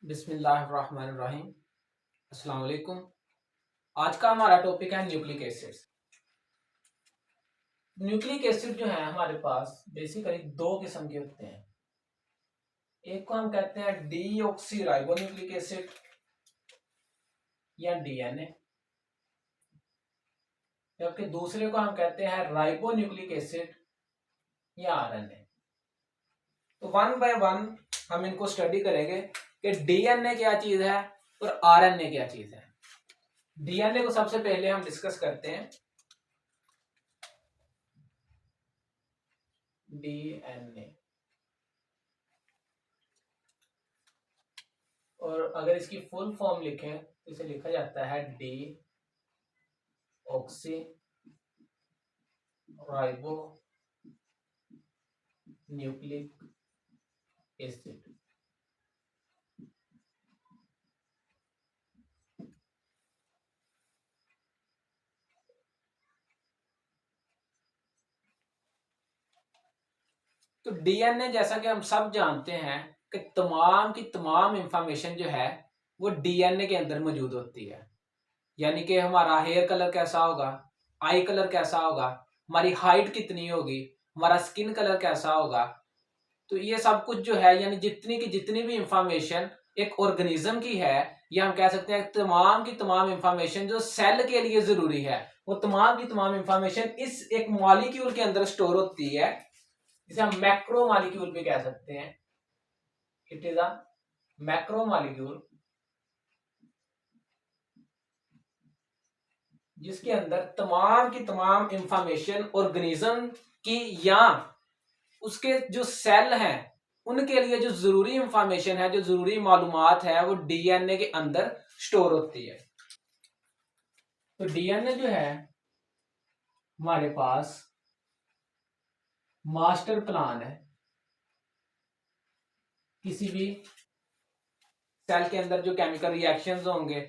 बिस्मिल्लाहिर्रहमानिर्रहीम। अस्सलाम वालेकुम। आज का हमारा टॉपिक है न्यूक्लिक एसिड्स। न्यूक्लिक एसिड जो है हमारे पास बेसिकली दो किस्म के होते हैं। एक को हम कहते हैं डीऑक्सी राइबोन्यूक्लिक एसिड या डीएनए, जबकि दूसरे को हम कहते हैं राइबोन्यूक्लिक एसिड या आरएनए। तो वन बाय वन हम इनको स्टडी करेंगे कि डीएनए क्या चीज है और आरएनए क्या चीज है। डीएनए को सबसे पहले हम डिस्कस करते हैं। डीएनए, और अगर इसकी फुल फॉर्म लिखें तो इसे लिखा जाता है D oxy ribo nucleic acid. तो डीएनए जैसा कि हम सब जानते हैं कि तमाम की तमाम इंफॉर्मेशन जो है वो डीएनए के अंदर मौजूद होती है। यानी कि हमारा हेयर कलर कैसा होगा, आई कलर कैसा होगा, हमारी हाइट कितनी होगी, हमारा स्किन कलर कैसा होगा, तो ये सब कुछ जो है यानी जितनी की जितनी भी इंफॉर्मेशन एक ऑर्गेनिज्म की है, या हम कह सकते हैं तमाम की तमाम इंफॉर्मेशन जो सेल के लिए जरूरी है, वो तमाम की तमाम इंफॉर्मेशन इस एक मॉलिक्यूल के अंदर स्टोर होती है, जिसे हम मैक्रो मॉलिक्यूल भी कह सकते हैं। It is a macro molecule, जिसके अंदर तमाम की तमाम इंफॉर्मेशन ऑर्गेनिज्म की या उसके जो सेल हैं उनके लिए जो जरूरी इंफॉर्मेशन है, जो जरूरी मालूमात है, वो डीएनए के अंदर स्टोर होती है। तो डीएनए जो है हमारे पास मास्टर प्लान है। किसी भी सेल के अंदर जो केमिकल रिएक्शंस होंगे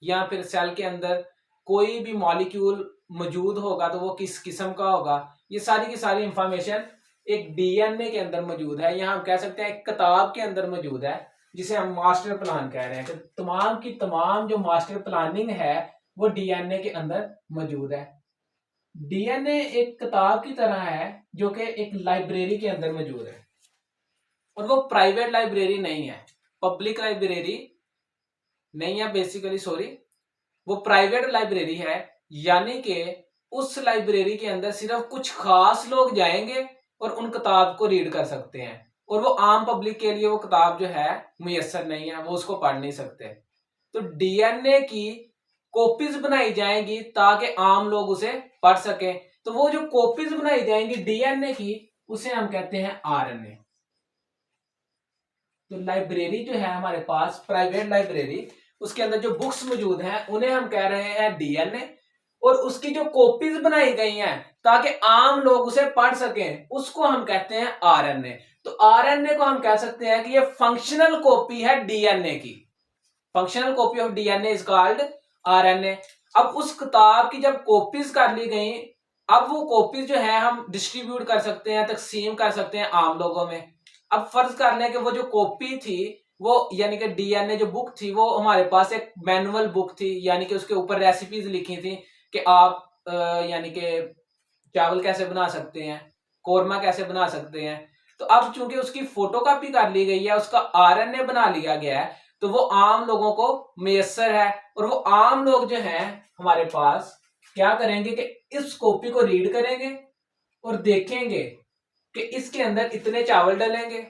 या फिर सेल के अंदर कोई भी मॉलिक्यूल मौजूद होगा तो वो किस किस्म का होगा, ये सारी की सारी इंफॉर्मेशन एक डीएनए के अंदर मौजूद है, या हम कह सकते हैं एक किताब के अंदर मौजूद है, जिसे हम मास्टर प्लान कह रहे हैं। तो तमाम की तमाम जो मास्टर प्लानिंग है वो डीएनए के अंदर मौजूद है। डीएनए एक किताब की तरह है जो कि एक लाइब्रेरी के अंदर मौजूद है, और वो प्राइवेट लाइब्रेरी नहीं है, पब्लिक लाइब्रेरी नहीं है, बेसिकली सॉरी, वो प्राइवेट लाइब्रेरी है। यानी कि उस लाइब्रेरी के अंदर सिर्फ कुछ खास लोग जाएंगे और उन किताब को रीड कर सकते हैं, और वो आम पब्लिक के लिए वो किताब जो है मुयस्सर नहीं है, वो उसको पढ़ नहीं सकते। तो डीएनए की कॉपीज बनाई जाएंगी ताकि आम लोग उसे पढ़ सकें। तो वो जो कॉपीज बनाई जाएंगी डीएनए की, उसे हम कहते हैं आरएनए। तो लाइब्रेरी जो है हमारे पास प्राइवेट लाइब्रेरी, उसके अंदर जो बुक्स मौजूद हैं उन्हें हम कह रहे हैं डीएनए, और उसकी जो कॉपीज बनाई गई हैं ताकि आम लोग उसे पढ़ सकें, उसको हम कहते हैं आरएनए। तो आरएनए को हम कह सकते हैं कि ये फंक्शनल कॉपी है डीएनए की। Functional copy of DNA is called RNA. अब उस किताब की जब कॉपीज कर ली गई, अब वो कॉपीज जो है हम डिस्ट्रीब्यूट कर सकते हैं, तकसीम कर सकते हैं आम लोगों में। अब फर्ज कर लें कि वो जो कॉपी थी वो यानी कि डीएनए जो बुक थी वो हमारे पास एक मैनुअल बुक थी, यानी कि उसके ऊपर रेसिपीज लिखी थी कि आप यानी कि चावल कैसे बना सकते हैं, कोरमा कैसे बना सकते हैं। तो अब चूंकि उसकी फोटोकॉपी कर ली गई है, उसका आरएनए बना लिया गया है, तो वो आम लोगों को मुयस्सर है, और वो आम लोग जो हैं हमारे पास क्या करेंगे कि इस कॉपी को रीड करेंगे और देखेंगे कि इसके अंदर इतने चावल डालेंगे,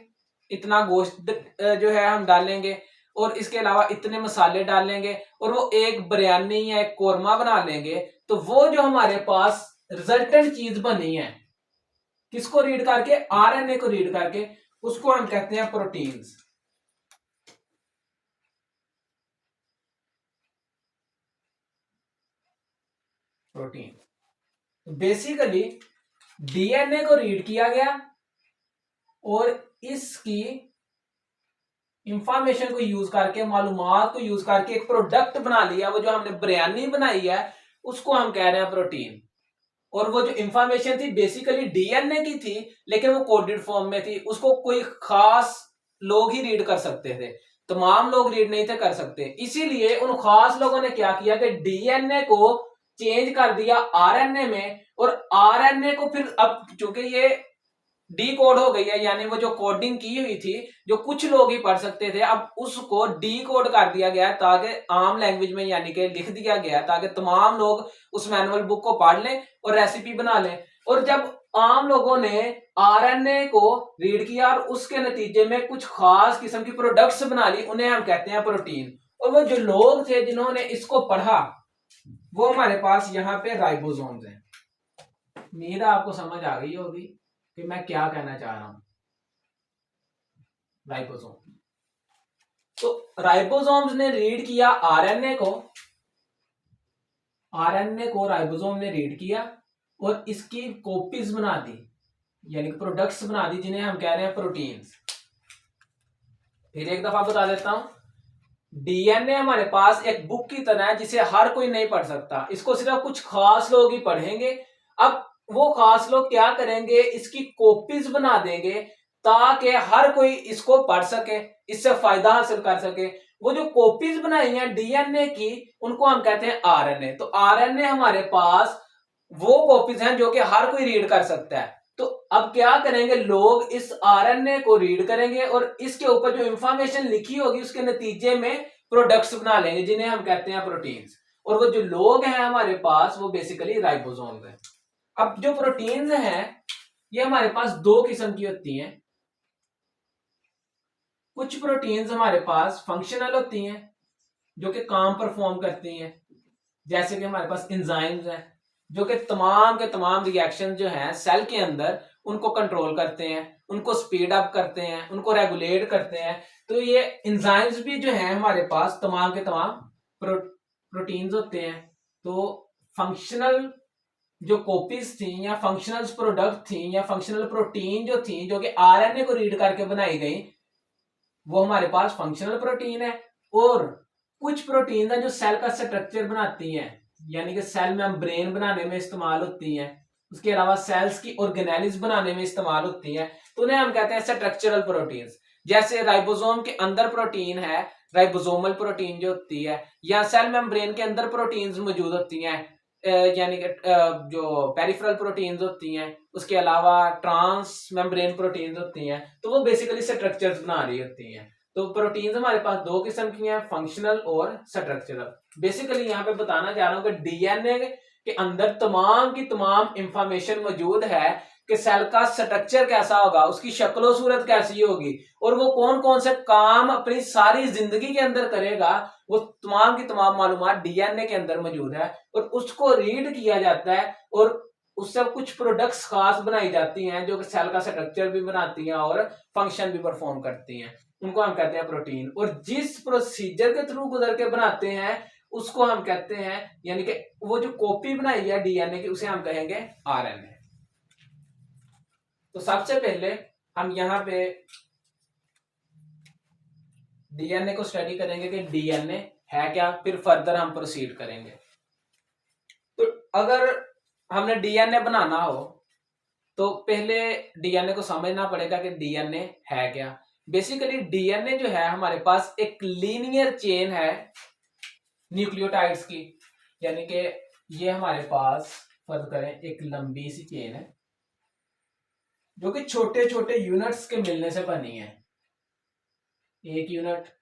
इतना गोश्त जो है हम डालेंगे, और इसके अलावा इतने मसाले डालेंगे, और वो एक बिरयानी या एक कोरमा बना लेंगे। तो वो जो हमारे पास रिजल्टेंट चीज बनी है, किसको रीड करके, आरएनए को रीड करके, उसको हम कहते हैं प्रोटीन्स। प्रोटीन बेसिकली डीएनए को रीड किया गया और इसकी इंफॉर्मेशन को यूज करके, मालूमात को यूज करके एक प्रोडक्ट बना लिया। वो जो हमने बिरयानी बनाई है उसको हम कह रहे हैं प्रोटीन। और वो जो इंफॉर्मेशन थी बेसिकली डीएनए की थी, लेकिन वो कोडेड फॉर्म में थी, उसको कोई खास लोग ही रीड कर सकते थे। तमाम लोग रीड नहीं थे कर सकते। इसीलिए उन खास लोगों ने क्या किया कि डीएनए को चेंज कर दिया आरएनए में, और आरएनए को फिर अब चूंकि ये डी कोड हो गई है, यानी वो जो कोडिंग की हुई थी जो कुछ लोग ही पढ़ सकते थे, अब उसको डी कोड कर दिया गया ताकि आम लैंग्वेज में यानी कि लिख दिया गया ताकि तमाम लोग उस मैनुअल बुक को पढ़ लें और रेसिपी बना लें। और जब आम लोगों ने आरएनए को रीड किया और उसके नतीजे में कुछ खास किस्म की प्रोडक्ट्स बना ली, उन्हें हम कहते हैं प्रोटीन। और वो जो लोग थे जिन्होंने इसको पढ़ा वो हमारे पास यहाँ पे राइबोसोम्स हैं। उम्मीद आपको समझ आ गई होगी कि मैं क्या कहना चाह रहा हूं। राइबोसोम, तो राइबोसोम्स ने रीड किया आरएनए को, राइबोसोम ने रीड किया और इसकी कॉपीज बना दी, यानी प्रोडक्ट्स बना दी जिन्हें हम कह रहे हैं प्रोटीन्स। फिर एक दफा बता देता हूं, डीएनए हमारे पास एक बुक की तरह है जिसे हर कोई नहीं पढ़ सकता, इसको सिर्फ कुछ खास लोग ही पढ़ेंगे। अब वो खास लोग क्या करेंगे, इसकी कॉपीज बना देंगे ताकि हर कोई इसको पढ़ सके, इससे फायदा हासिल कर सके। वो जो कॉपीज बनाई हैं डीएनए की उनको हम कहते हैं आरएनए। तो आरएनए हमारे पास वो कॉपीज हैं जो कि हर कोई रीड कर सकता है। तो अब क्या करेंगे, लोग इस आरएनए को रीड करेंगे और इसके ऊपर जो इंफॉर्मेशन लिखी होगी उसके नतीजे में प्रोडक्ट्स बना लेंगे जिन्हें हम कहते हैं प्रोटीन्स। और वो जो लोग हैं हमारे पास वो बेसिकली राइबोसोम्स हैं। अब जो प्रोटीन्स हैं ये हमारे पास दो किस्म की होती हैं। कुछ प्रोटीन्स हमारे पास फंक्शनल होती हैं जो कि काम परफॉर्म करती हैं, जैसे कि हमारे पास एंजाइम्स हैं जो कि तमाम के तमाम रिएक्शन जो हैं सेल के अंदर उनको कंट्रोल करते हैं, उनको स्पीड अप करते हैं, उनको रेगुलेट करते हैं। तो ये एंजाइम्स भी जो हैं हमारे पास तमाम के तमाम प्रोटीन्स होते हैं। तो फंक्शनल जो कॉपीज थी या फंक्शनल प्रोडक्ट थी या फंक्शनल प्रोटीन जो थी जो कि आरएनए को रीड करके बनाई गई वो हमारे पास फंक्शनल प्रोटीन है। और कुछ प्रोटीन है जो सेल का स्ट्रक्चर बनाती हैं, यानी कि सेल मेम्ब्रेन बनाने में इस्तेमाल होती हैं, उसके अलावा सेल्स की ऑर्गेनेल्स बनाने में इस्तेमाल होती हैं, तो उन्हें हम कहते हैं स्ट्रक्चरल प्रोटीन्स। जैसे राइबोसोम के अंदर प्रोटीन है, राइबोसोमल प्रोटीन जो होती है, या सेल मेम्ब्रेन के अंदर प्रोटीन्स मौजूद होती हैं, यानी कि जो पेरिफेरल प्रोटीन्स होती हैं, उसके अलावा ट्रांस मेम्ब्रेन प्रोटीन्स होती हैं, तो वो बेसिकली स्ट्रक्चर्स बना रही होती हैं। तो प्रोटीन्स हमारे पास दो किस्म की हैं, फंक्शनल और स्ट्रक्चरल। बेसिकली यहाँ पे बताना चाह रहा हूँ कि डीएनए के अंदर तमाम की तमाम इंफॉर्मेशन मौजूद है कि सेल का स्ट्रक्चर कैसा होगा, उसकी शक्लो सूरत कैसी होगी, और वो कौन कौन से काम अपनी सारी जिंदगी के अंदर करेगा, वो तमाम की तमाम मालूमात डीएनए के अंदर मौजूद है। और उसको रीड किया जाता है और उससे कुछ प्रोडक्ट्स खास बनाई जाती हैं जो कि सेल का स्ट्रक्चर भी बनाती हैं और फंक्शन भी परफॉर्म करती हैं, उनको हम कहते हैं प्रोटीन। और जिस प्रोसीजर के थ्रू गुजर के बनाते हैं उसको हम कहते हैं, यानी कि वो जो कॉपी बनाई है डीएनए की उसे हम कहेंगे आरएनए। तो सबसे पहले हम यहाँ पे डीएनए को स्टडी करेंगे कि डीएनए है क्या, फिर फर्दर हम प्रोसीड करेंगे। तो अगर हमने डीएनए बनाना हो तो पहले डीएनए को समझना पड़ेगा कि डीएनए है क्या। बेसिकली डीएनए जो है हमारे पास एक लीनियर चेन है न्यूक्लियोटाइड्स की, यानी कि ये हमारे पास फर्ज करें एक लंबी सी चेन है जो कि छोटे छोटे यूनिट्स के मिलने से बनी है। एक यूनिट,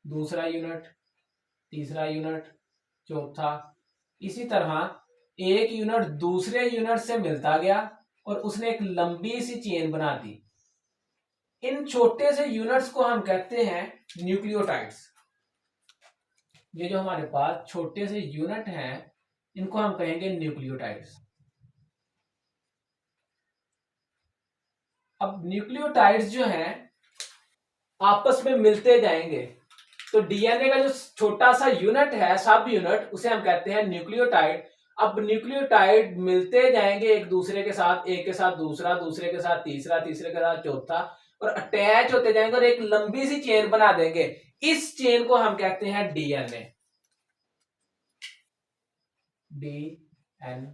दूसरा यूनिट, तीसरा यूनिट, चौथा, इसी तरह एक यूनिट दूसरे यूनिट से मिलता गया और उसने एक लंबी सी चेन बना दी। इन छोटे से यूनिट्स को हम कहते हैं न्यूक्लियोटाइड्स। ये जो हमारे पास छोटे से यूनिट हैं इनको हम कहेंगे न्यूक्लियोटाइड्स। अब न्यूक्लियोटाइड्स जो हैं आपस में मिलते जाएंगे, तो डीएनए का जो छोटा सा यूनिट है, सब यूनिट, उसे हम कहते हैं न्यूक्लियोटाइड। अब न्यूक्लियोटाइड मिलते जाएंगे एक दूसरे के साथ, एक के साथ दूसरा, दूसरे के साथ तीसरा, तीसरे के साथ चौथा, और अटैच होते जाएंगे और एक लंबी सी चेन बना देंगे। इस चेन को हम कहते हैं डीएनए। डीएनए।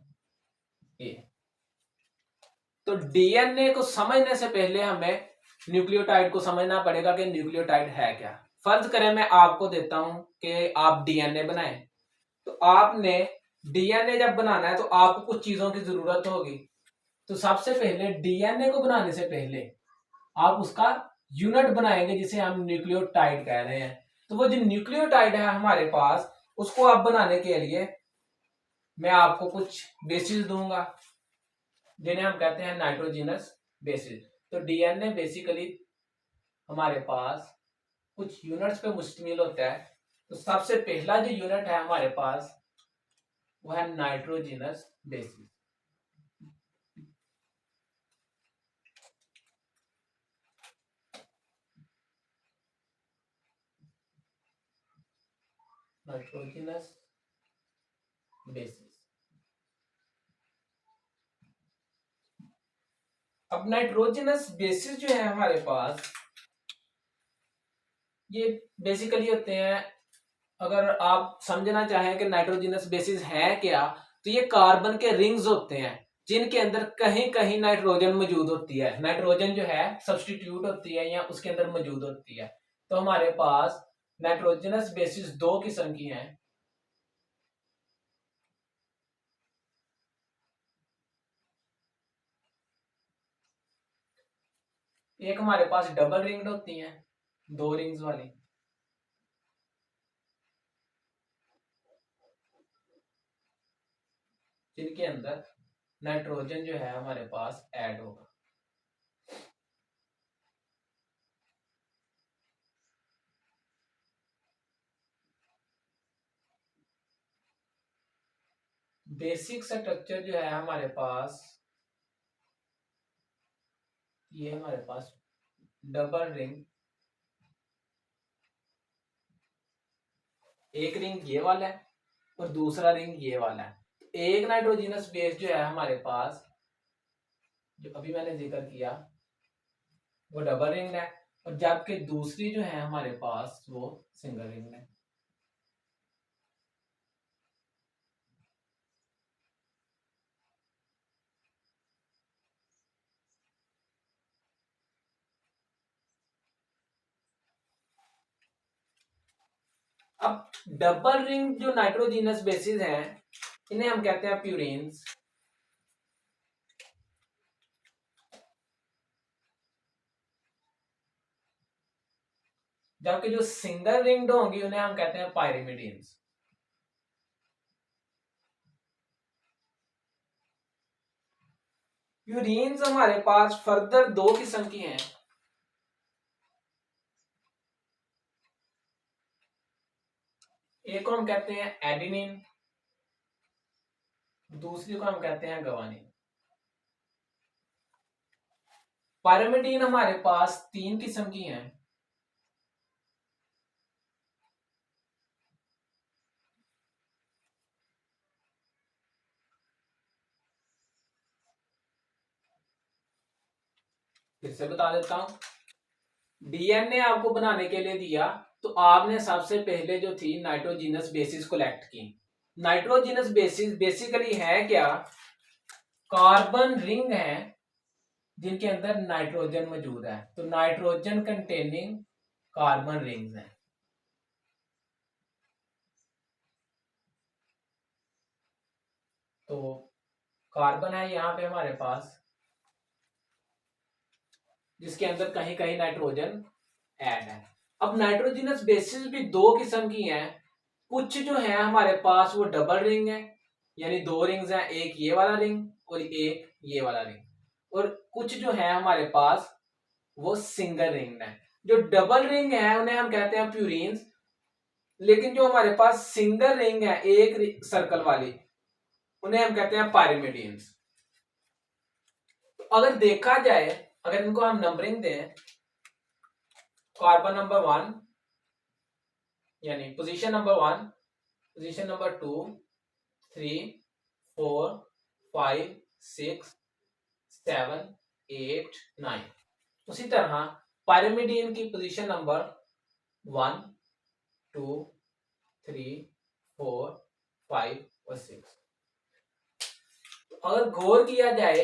तो डीएनए को समझने से पहले हमें न्यूक्लियोटाइड को समझना पड़ेगा कि न्यूक्लियोटाइड है क्या। फर्ज करें मैं आपको देता हूं कि आप डीएनए बनाएं, तो आपने डीएनए जब बनाना है तो आपको कुछ चीजों की जरूरत होगी। तो सबसे पहले डीएनए को बनाने से पहले आप उसका यूनिट बनाएंगे जिसे हम न्यूक्लियोटाइड कह रहे हैं। तो वो जो न्यूक्लियोटाइड है हमारे पास, उसको आप बनाने के लिए मैं आपको कुछ बेसिस दूंगा जिन्हें हम कहते हैं नाइट्रोजिनस बेसिस। तो डीएनए बेसिकली हमारे पास कुछ यूनिट्स पे मुश्तमिल होता है। तो सबसे पहला जो यूनिट है हमारे पास वो है नाइट्रोजिनस बेसिस। Nitrogenous basis. अब नाइट्रोजनस बेसिस जो है हमारे पास, ये बेसिकली होते हैं, अगर आप समझना चाहें कि नाइट्रोजनस बेसिस है क्या, तो ये कार्बन के रिंग्स होते हैं जिनके अंदर कहीं कहीं नाइट्रोजन मौजूद होती है। नाइट्रोजन जो है सब्सटीट्यूट होती है या उसके अंदर मौजूद होती है। तो हमारे पास नाइट्रोजनस बेसिस दो किस्म की हैं। एक हमारे पास डबल रिंग्ड होती हैं, दो रिंग्स वाली, जिनके अंदर नाइट्रोजन जो है हमारे पास ऐड होगा। बेसिक स्ट्रक्चर जो है हमारे पास, ये हमारे पास डबल रिंग, एक रिंग ये वाला है और दूसरा रिंग ये वाला है। एक नाइट्रोजनस बेस जो है हमारे पास, जो अभी मैंने जिक्र किया, वो डबल रिंग है, और जबकि दूसरी जो है हमारे पास वो सिंगल रिंग है। अब डबल रिंग जो नाइट्रोजनस बेसिस हैं, इन्हें हम कहते हैं प्यूरीन्स। जबकि जो सिंगल रिंग्ड होंगी उन्हें हम कहते हैं पायरिमिडीन्स। प्यूरीन्स हमारे पास फर्दर दो किस्म की हैं। एक को हम कहते हैं एडिनिन, दूसरी को हम कहते हैं गवानीन। पायरिमिडीन हमारे पास तीन किस्म की हैं। फिर से बता देता हूं। डीएनए आपको बनाने के लिए दिया, तो आपने सबसे पहले जो थी नाइट्रोजिनस बेसिस कलेक्ट की। नाइट्रोजिनस बेसिस बेसिकली है क्या? कार्बन रिंग है जिनके अंदर नाइट्रोजन मौजूद है। तो नाइट्रोजन कंटेनिंग कार्बन रिंग्स हैं। तो कार्बन है यहां पे हमारे पास, जिसके अंदर कहीं कहीं नाइट्रोजन ऐड है। अब नाइट्रोजनस बेसिस भी दो किस्म की हैं। कुछ जो है हमारे पास वो डबल रिंग है, यानी दो रिंग्स हैं, एक ये वाला रिंग और एक ये वाला रिंग। और कुछ जो है हमारे पास वो सिंगल रिंग है। जो डबल रिंग है उन्हें हम कहते हैं प्यूरीन्स, लेकिन जो हमारे पास सिंगल रिंग है एक सर्कल वाली, उन्हें हम कहते हैं पायरिमिडीन्स। तो अगर देखा जाए, अगर इनको हम नंबरिंग दें, कार्बन नंबर 1 यानी पोजीशन नंबर 1, पोजीशन नंबर 2, 3, 4, 5, 6, 7, 8, 9। उसी तरह पायरिमिडीन की पोजीशन नंबर 1, 2, 3, 4, 5 और 6। अगर गौर किया जाए,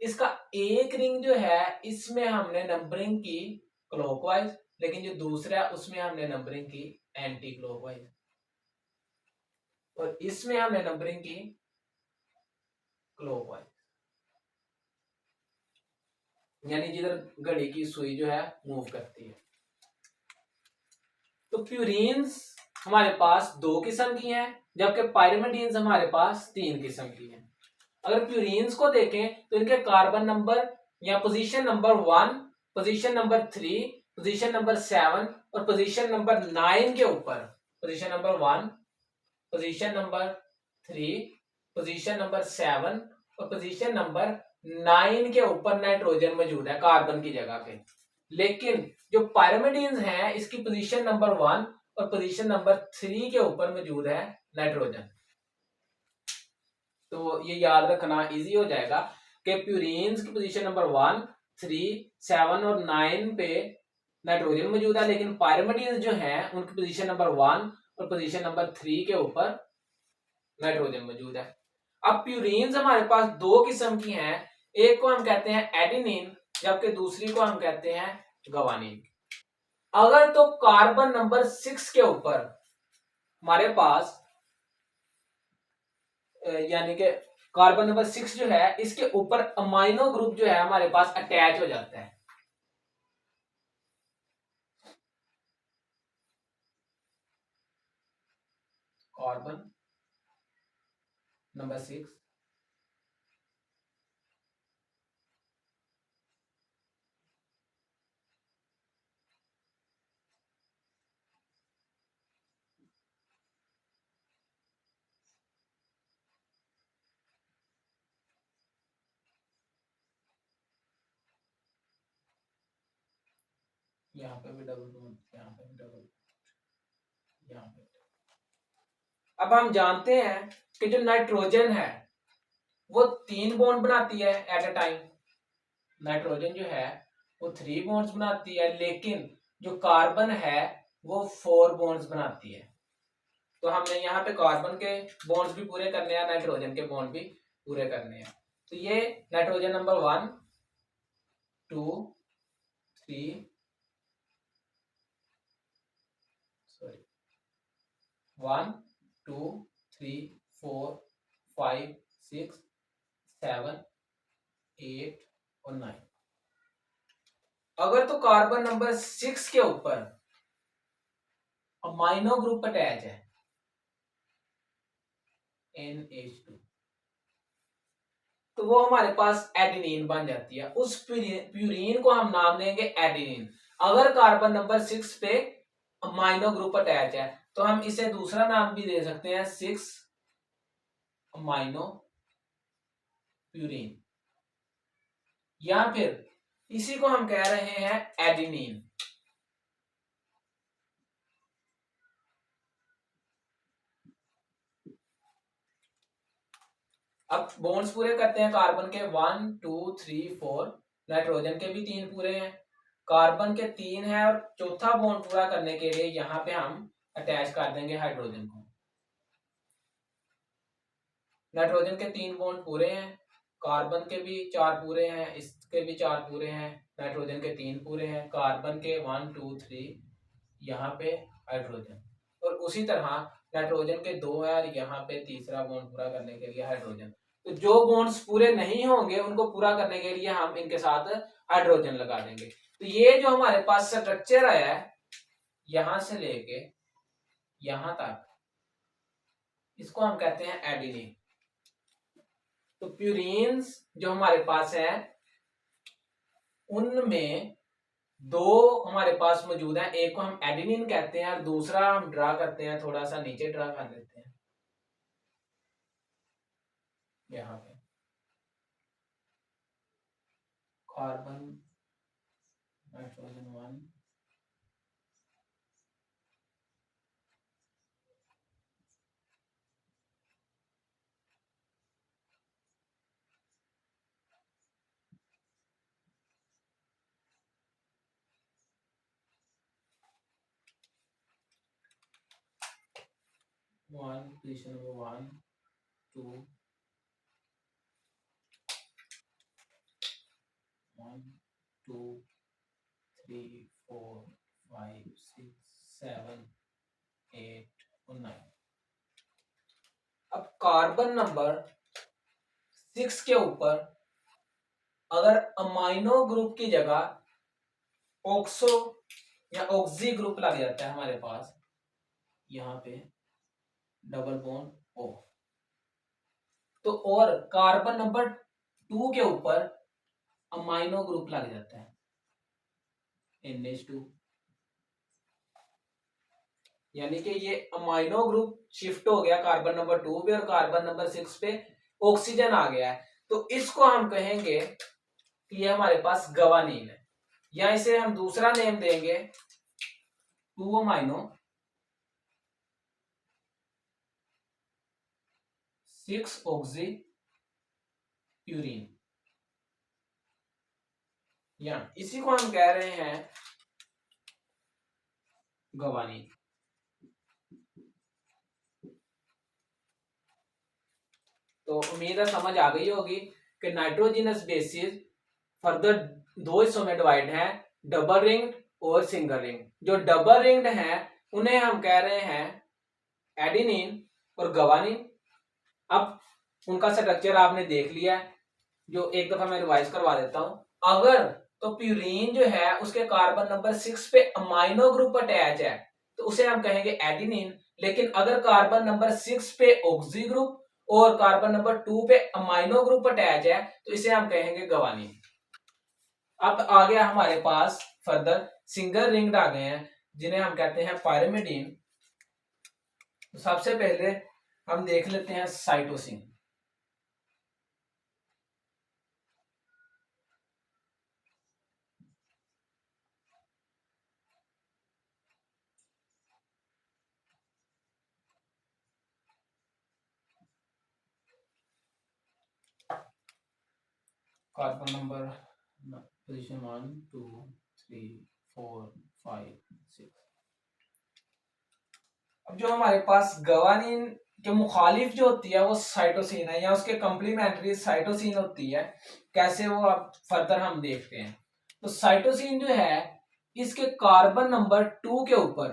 इसका एक रिंग जो है इसमें हमने नंबरिंग की क्लॉकवाइज, लेकिन जो दूसरा है उसमें हमने नंबरिंग की एंटी क्लॉकवाइज, और इसमें हमने नंबरिंग की क्लॉकवाइज, यानी जिधर घड़ी की सुई जो है मूव करती है। तो प्यूरीन्स हमारे पास 2 किस्म की हैं, जबकि पायरिमिडीन्स हमारे पास 3 किस्म की हैं। अगर प्यूरीन्स को देखें तो इनके कार्बन नंबर या position number 1, position number 3, position number 7 और पोजीशन नंबर 9 के ऊपर, position number 1, position number 3, position number 7 और पोजीशन नंबर 9 के ऊपर नाइट्रोजन मौजूद है कार्बन की जगह पे। लेकिन जो पायरिमिडीन्स हैं इसकी पोजीशन नंबर 1 और पोजीशन नंबर 3 के ऊपर मौजूद है नाइट्रोजन। तो ये याद रखना इजी हो जाएगा कि प्यूरीन्स की पोजीशन नंबर 1, 3, 7 और 9 पे नाइट्रोजन मौजूद है, लेकिन पायरिमिडीन्स जो है उनकी पोजीशन नंबर 1 और पोजीशन नंबर 3 के ऊपर नाइट्रोजन मौजूद है। अब प्यूरीन्स हमारे पास 2 किस्म की हैं, एक को हम कहते हैं एडेनिन, जबकि दूसरी को हम कहते हैं ग्वानिन। अगर तो कार्बन नंबर 6 के ऊपर हमारे पास यानी कि कार्बन नंबर 6 जो है इसके ऊपर अमाइनो ग्रुप जो है हमारे पास अटैच हो जाता है। कार्बन नंबर 6 यहाँ पे भी डबल बॉन्ड, यहाँ पे भी डबल, यहाँ पे। अब हम जानते हैं कि जो नाइट्रोजन है वो 3 बॉन्ड बनाती है एट अ टाइम। नाइट्रोजन जो है वो 3 बॉन्ड्स बनाती है, लेकिन जो कार्बन है वो 4 बॉन्ड्स बनाती है। तो हमने यहाँ पे कार्बन के बॉन्ड्स भी पूरे करने हैं, नाइट्रोजन के बॉन्ड भी पूरे करने हैं। तो ये नाइट्रोजन नंबर 1, 2, 3, सॉरी 1, 2, 3, 4, 5, 6, 7, 8 और 9। अगर तो कार्बन नंबर 6 के ऊपर अमाइनो ग्रुप अटैच है NH2, तो वो हमारे पास एडेनिन बन जाती है। उस प्यूरीन को हम नाम देंगे एडेनिन। अगर कार्बन नंबर 6 पे अमाइनो ग्रुप अटैच है तो हम इसे दूसरा नाम भी दे सकते हैं 6 अमाइनो प्यूरीन, या फिर इसी को हम कह रहे हैं एडेनिन। अब बॉन्ड्स पूरे करते हैं कार्बन के 1, 2, 3, 4, नाइट्रोजन के भी 3 पूरे हैं, कार्बन के 3 है, और चौथा बॉन्ड पूरा करने के लिए यहाँ पे हम अटैच कर देंगे हाइड्रोजन को। नाइट्रोजन के 3 बॉन्ड पूरे हैं, कार्बन के भी 4 पूरे हैं, इसके भी 4 पूरे हैं, नाइट्रोजन के 3 पूरे हैं, कार्बन के 1, 2, 3, यहाँ पे हाइड्रोजन, और उसी तरह नाइट्रोजन के 2 है और यहाँ पे तीसरा बॉन्ड पूरा करने के लिए हाइड्रोजन। तो जो बॉन्ड्स पूरे नहीं होंगे उनको पूरा करने के लिए हम इनके साथ हाइड्रोजन लगा देंगे। तो ये जो हमारे पास स्ट्रक्चर आया है यहां से लेके यहां तक, इसको हम कहते हैं एडेनिन। तो प्यूरीन्स जो हमारे पास है उनमें 2 हमारे पास मौजूद है, एक को हम एडेनिन कहते हैं और दूसरा हम ड्रा करते हैं, थोड़ा सा नीचे ड्रा कर देते हैं यहाँ पे, कार्बन नाइट्रोजन 1, 1 पोजीशन नंबर 1, 2, 1, 2, 3, 4, 5 6 7 8 और 9। अब कार्बन नंबर 6 के ऊपर अगर अमाइनो ग्रुप की जगह ऑक्सो या ऑक्सी ग्रुप लग जाता है हमारे पास, यहाँ पे डबल बॉन्ड ओ, तो और कार्बन नंबर 2 के ऊपर अमाइनो ग्रुप लग जाता है NH2, यानी कि ये अमाइनो ग्रुप शिफ्ट हो गया कार्बन नंबर 2 पे और कार्बन नंबर 6 पे ऑक्सीजन आ गया है, तो इसको हम कहेंगे कि ये हमारे पास गवानीन है, या इसे हम दूसरा नेम देंगे 2 अमाइनो 6 ऑक्सी प्यूरिन, या इसी को हम कह रहे हैं गवानीन। तो उम्मीद है समझ आ गई होगी कि नाइट्रोजिनस बेसिस फर्दर दो हिस्सों में डिवाइड है, डबल रिंग्ड और सिंगल रिंग। जो डबल रिंग्ड है उन्हें हम कह रहे हैं एडिनिन और गवानीन। अब उनका स्ट्रक्चर आपने देख लिया है, जो एक दफा मैं रिवाइज करवा देता हूं। अगर तो प्यूरीन जो है उसके कार्बन नंबर 6 पे अमाइनो ग्रुप अटैच है तो उसे हम कहेंगे एडिनिन, लेकिन अगर कार्बन नंबर 6 पे ऑक्सी ग्रुप और कार्बन नंबर 2 पे अमाइनो ग्रुप अटैच है तो इसे हम कहेंगे गवानीन। अब आ गया हमारे पास फर्दर सिंगल रिंग्ड आ गए हैं जिन्हें हम कहते हैं पायरिमिडीन। तो सबसे पहले हम देख लेते हैं साइटोसिन। Carbon number position 1 2 3 4 5 6। अब जो हमारे पास गवानीन के मुखालिफ जो होती है वो साइटोसिन है, या उसके कंप्लीमेंट्री साइटोसिन होती है। कैसे वो अब फर्दर हम देखते हैं। तो साइटोसिन जो है इसके कार्बन नंबर 2 के ऊपर,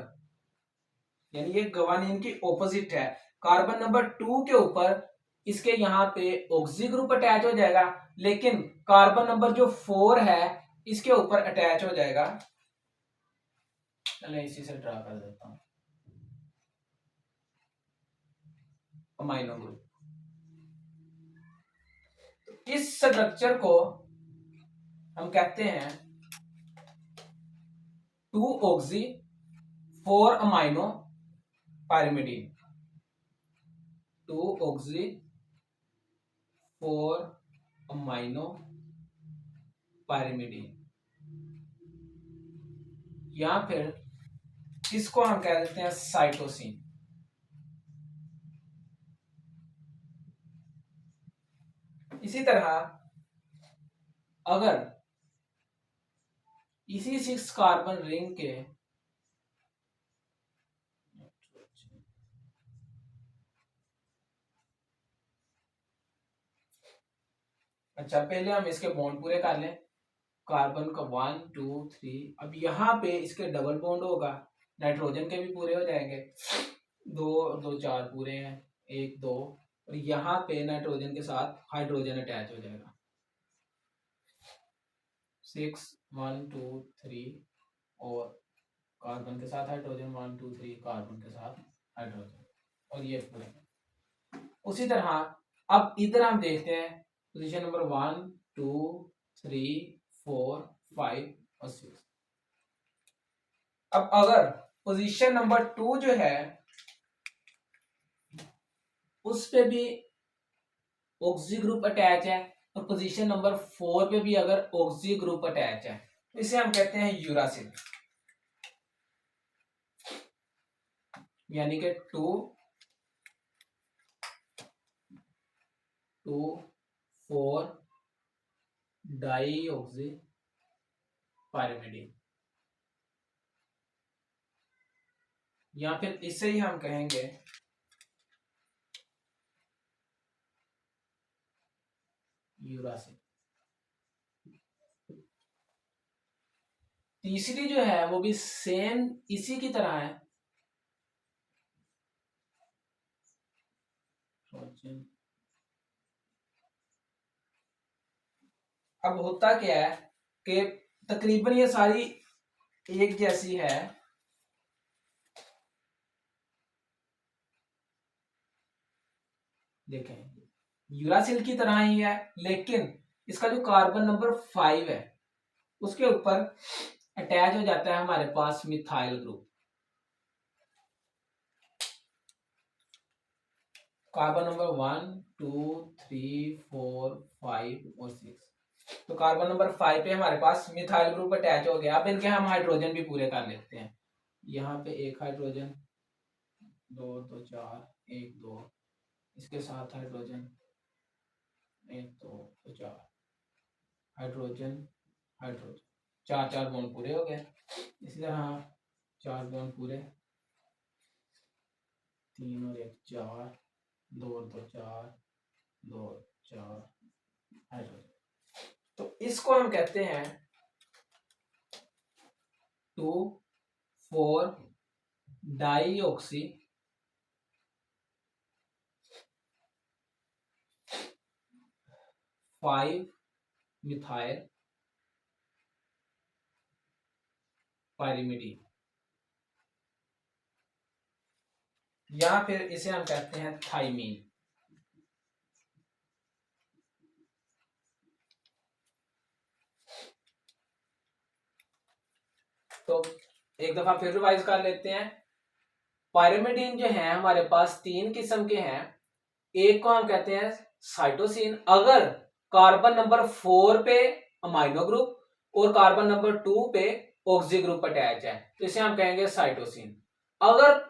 यानी ये गवानीन की ऑपोजिट है, कार्बन नंबर 2 के ऊपर इसके यहाँ पे ऑक्सी ग्रुप अटैच हो जाएगा, लेकिन कार्बन नंबर जो 4 है इसके ऊपर अटैच हो जाएगा, चलिए इसी से ड्रा कर देता हूं, अमाइनो ग्रुप। इस स्ट्रक्चर को हम कहते हैं 2 oxy 4 amino pyrimidine. 2 oxy 4 amino pyrimidine, या फिर इसको हम कह देते हैं साइटोसिन। इसी तरह अगर इसी 6 कार्बन रिंग के अच्छा पहले हम इसके बॉन्ड पूरे कर लें। कार्बन का 1 2 3, अब यहाँ पे इसके डबल बॉन्ड होगा, नाइट्रोजन के भी पूरे हो जाएंगे, 2 2 4 पूरे हैं, 1 2, और यहाँ पे नाइट्रोजन के साथ हाइड्रोजन अटैच हो जाएगा, 6 1 2 3, और कार्बन के साथ हाइड्रोजन 1 2 3, कार्बन के साथ हाइड्रोजन, और ये पूरे। उसी तरह अब इधर हम देखते हैं पोजीशन नंबर 1 2 3 4 5 और 6। अब अगर पोजीशन नंबर 2 जो है उस पे भी ऑक्सी ग्रुप अटैच है और पोजीशन नंबर 4 पे भी अगर ऑक्सी ग्रुप अटैच है तो इसे हम कहते हैं यूरासिल, यानी कि 2 2 4 डाई ऑक्सी पायरिमिडीन, या फिर इसे ही हम कहेंगे यूरासिल। तीसरी जो है वो भी सेम इसी की तरह है। अब होता क्या है कि तकरीबन ये सारी एक जैसी है, देखें यूरासिल की तरह ही है, लेकिन इसका जो कार्बन नंबर 5 है उसके ऊपर अटैच हो जाता है हमारे पास मिथाइल ग्रुप। कार्बन नंबर 1 2 3 4 5 और 6। तो कार्बन नंबर 5 पे हमारे पास मिथाइल ग्रुप अटैच हो गया। अब इनके हम हाइड्रोजन भी पूरे कर लेते हैं। यहाँ पे एक हाइड्रोजन, 2 2 4 1 2, इसके साथ हाइड्रोजन 1 2 तो 4 हाइड्रोजन हाइड्रोजन, 4 बॉन्ड पूरे हो गए। इसी तरह 4 बॉन्ड पूरे, 3 और 1 4, 2 और 2 4, 2 4 हाइड्रोजन। तो इसको हम कहते हैं 2 4 डाईऑक्सी 5 मिथाइल पाइरिमिडीन, या फिर इसे हम कहते हैं थाइमीन। तो एक दफा फिर रिवाइज कर लेते हैं। पाइरिमिडीन जो है हमारे पास 3 किस्म के हैं। एक को हम कहते हैं साइटोसिन, अगर कार्बन नंबर 4 पे अमाइनो ग्रुप और कार्बन नंबर 2 पे ऑक्सी ग्रुप अटैच है तो इसे हम कहेंगे साइटोसिन। अगर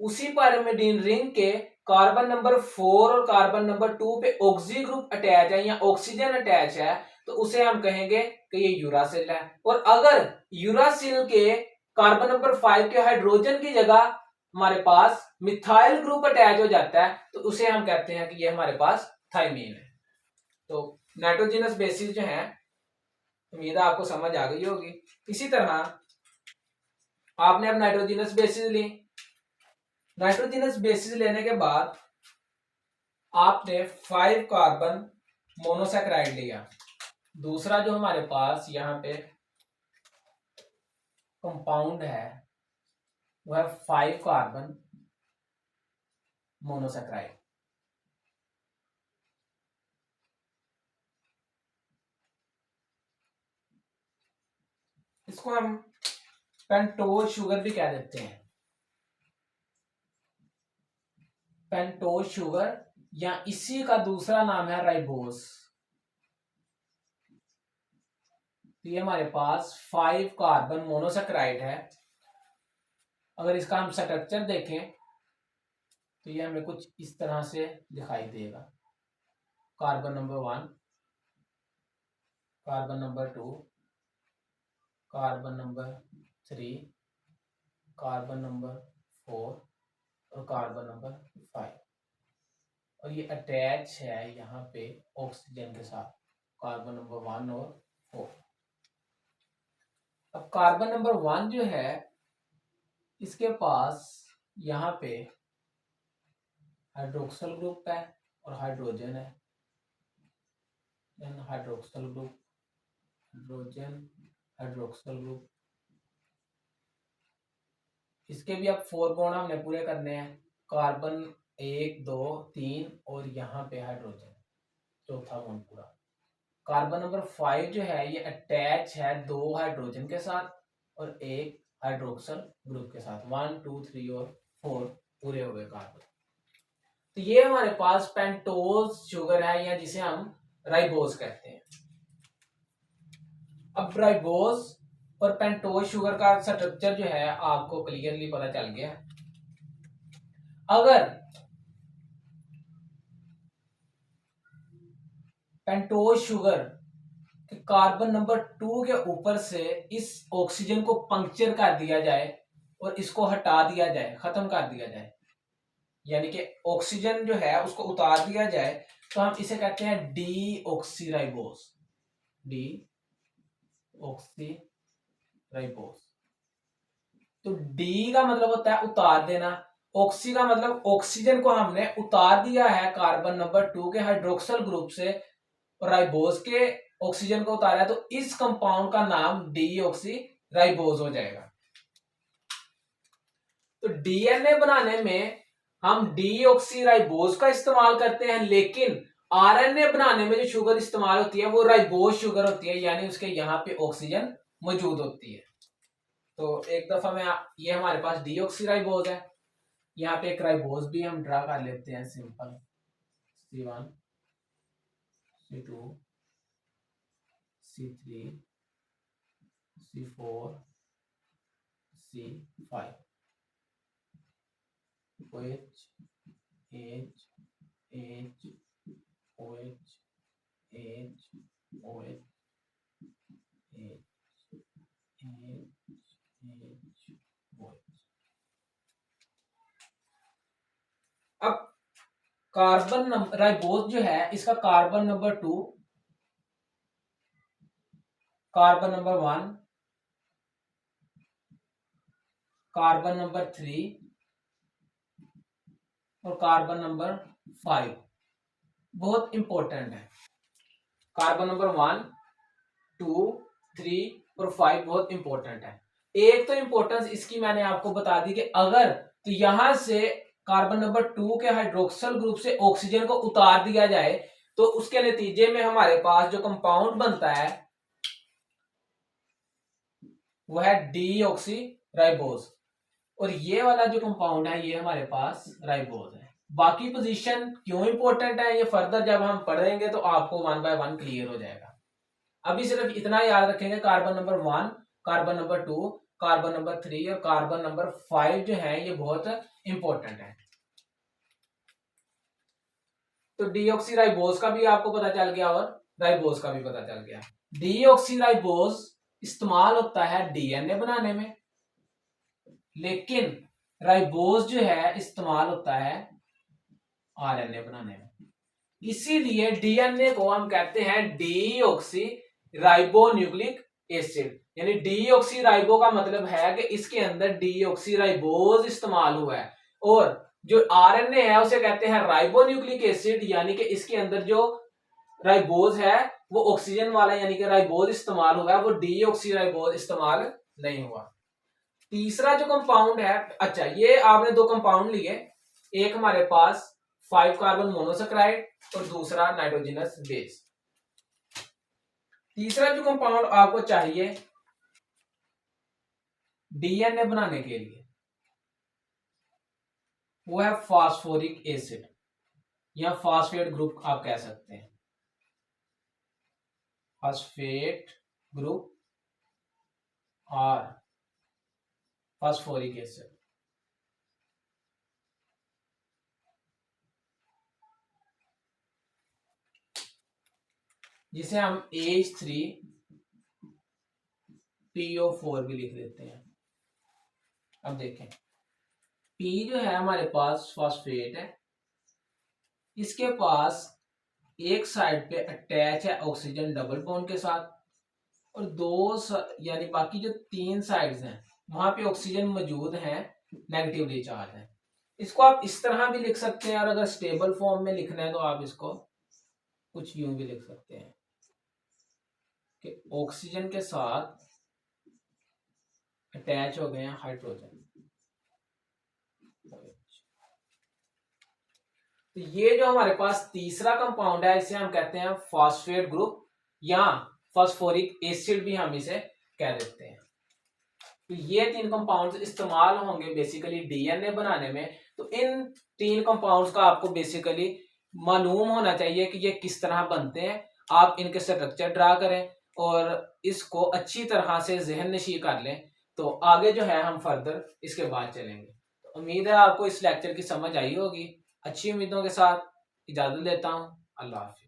उसी पाइरिमिडीन रिंग के कार्बन नंबर 4 और कार्बन नंबर 2 पे ऑक्सी ग्रुप अटैच है या ऑक्सीजन अटैच है तो उसे हम कहेंगे कि ये यूरासिल है। और अगर यूरासिल के कार्बन नंबर 5 के हाइड्रोजन की जगह हमारे पास मिथाइल ग्रुप अटैच हो जाता है तो उसे हम कहते हैं कि ये हमारे पास थाइमीन है। तो नाइट्रोजनस बेसिस जो है, उम्मीद है आपको समझ आ गई होगी। इसी तरह आपने अब नाइट्रोजनस बेसिस ली। नाइट्रोजनस बेसिस लेने के बाद आपने 5 कार्बन मोनोसैकेराइड लिया। दूसरा जो हमारे पास यहाँ पे कंपाउंड है वो है 5 कार्बन मोनोसैकेराइड। इसको हम पेंटोज शुगर भी कह देते हैं, पेंटोज शुगर, या इसी का दूसरा नाम है राइबोस। तो ये हमारे पास 5 कार्बन मोनोसैकेराइड है। अगर इसका हम स्ट्रक्चर देखें तो ये हमें कुछ इस तरह से दिखाई देगा। Carbon number 1, carbon number 2, carbon number 3, carbon number 4 और कार्बन नंबर 5, और ये अटैच है यहाँ पे ऑक्सीजन के साथ, कार्बन नंबर 1 और 4। अब कार्बन नंबर 1 जो है इसके पास यहाँ पे हाइड्रोक्सल ग्रुप है और हाइड्रोजन है, hydroxyl group, hydrogen, hydroxyl group. इसके भी अब 4 बॉन्ड हमने पूरे करने हैं, कार्बन 1 2 3 और यहाँ पे हाइड्रोजन, चौथा बॉन्ड पूरा। कार्बन नंबर 5 जो है ये अटैच है 2 हाइड्रोजन के साथ और एक हाइड्रोक्सल ग्रुप के साथ, 1 2 3 और 4 पूरे हो गए कार्बन। तो ये हमारे पास पेंटोज शुगर है या जिसे हम राइबोस कहते हैं। अब राइबोस और पेंटोज शुगर का स्ट्रक्चर जो है आपको क्लियरली पता चल गया। अगर पेंटोज शुगर के कार्बन नंबर 2 के ऊपर से इस ऑक्सीजन को पंक्चर कर दिया जाए और इसको हटा दिया जाए, खत्म कर दिया जाए, यानी कि ऑक्सीजन जो है उसको उतार दिया जाए, तो हम इसे कहते हैं D oxyribose, D oxy ribose. तो डी का मतलब होता है उतार देना, ऑक्सी का मतलब ऑक्सीजन को हमने उतार दिया है कार्बन नंबर 2 के हाइड्रोक्सिल ग्रुप से, राइबोज के ऑक्सीजन को उतारा है, तो इस कंपाउंड का नाम डीऑक्सी राइबोज हो जाएगा। तो डीएनए बनाने में हम डीऑक्सी राइबोज का इस्तेमाल करते हैं, लेकिन आरएनए बनाने में जो शुगर इस्तेमाल होती है वो राइबोज शुगर होती है, यानी उसके यहाँ पे ऑक्सीजन मौजूद होती है। तो एक दफा में ये हमारे पास डीऑक्सी राइबोज है, यहाँ पे एक राइबोज भी हम ड्रा कर लेते हैं, simple C1 C2 C3 C4 C5 OH H H OH H OH H H OH। अब कार्बन नंबर राइबोज जो है इसका carbon number 2, carbon number 1, carbon number 3 और कार्बन नंबर 5 बहुत इंपॉर्टेंट है। कार्बन नंबर 1, 2, 3 और 5 बहुत इंपॉर्टेंट है। एक तो इंपॉर्टेंस इसकी मैंने आपको बता दी कि अगर तो यहां से कार्बन नंबर 2 के हाइड्रोक्सिल ग्रुप से ऑक्सीजन को उतार दिया जाए तो उसके नतीजे में हमारे पास जो कंपाउंड बनता है वह है डीऑक्सी राइबोज, और ये वाला जो कंपाउंड है ये हमारे पास राइबोज है। बाकी पोजीशन क्यों इंपॉर्टेंट है ये फर्दर जब हम पढ़ेंगे तो आपको 1 बाय 1 क्लियर हो जाएगा। अभी सिर्फ इतना याद रखेंगे, carbon number 1, carbon number 2, carbon number 3 और कार्बन नंबर 5 जो है ये बहुत इंपॉर्टेंट है। तो डीऑक्सी राइबोज का भी आपको पता चल गया और राइबोज का भी पता चल गया। डीऑक्सी राइबोज इस्तेमाल होता है डीएनए बनाने में, लेकिन राइबोज जो है इस्तेमाल होता है आरएनए बनाने में। इसीलिए डीएनए को हम कहते हैं डीऑक्सी राइबोन्यूक्लिक एसिड, यानी डीऑक्सी राइबो का मतलब है कि इसके अंदर डीऑक्सी राइबोज इस्तेमाल हुआ है, और जो आरएनए है उसे कहते हैं राइबोन्यूक्लिक एसिड, यानी कि इसके अंदर जो राइबोज है वो ऑक्सीजन वाला यानी कि राइबोज इस्तेमाल हुआ है, वो डीऑक्सी राइबोज इस्तेमाल नहीं हुआ। तीसरा जो कंपाउंड है, अच्छा ये आपने दो कंपाउंड लिए, एक हमारे पास 5 कार्बन मोनोसेक्राइड और दूसरा नाइट्रोजनस बेस। तीसरा जो कंपाउंड आपको चाहिए डीएनए बनाने के लिए वो है फास्फोरिक एसिड या फास्फेट ग्रुप आप कह सकते हैं, फास्फेट ग्रुप और फास्फोरिक एसिड। जिसे हम H3PO4 भी लिख देते हैं। अब देखें, P जो है हमारे पास फास्फेट है, इसके पास एक साइड पे अटैच है ऑक्सीजन डबल बॉन्ड के साथ, और यानी बाकी जो 3 साइड्स हैं वहां पे ऑक्सीजन मौजूद है, नेगेटिवली चार्ज है। इसको आप इस तरह भी लिख सकते हैं, और अगर स्टेबल फॉर्म में लिखना है तो आप इसको कुछ यूं भी लिख सकते हैं कि ऑक्सीजन के साथ अटैच हो गए हैं हाइड्रोजन। तो ये जो हमारे पास तीसरा कंपाउंड है इसे हम कहते हैं फास्फेट ग्रुप या फास्फोरिक एसिड भी हम इसे कह देते हैं। तो ये 3 कंपाउंड्स इस्तेमाल होंगे बेसिकली डीएनए बनाने में। तो इन 3 कंपाउंड्स का आपको बेसिकली मालूम होना चाहिए कि ये किस तरह बनते हैं। आप इनके स्ट्रक्चर ड्रा करें और इसको अच्छी तरह से जहन नशी कर लें, तो आगे जो है हम फर्दर इसके बाद चलेंगे। तो उम्मीद है आपको इस लेक्चर की समझ आई होगी। अच्छी उम्मीदों के साथ इजाजत लेता हूँ। अल्लाह हाफिज।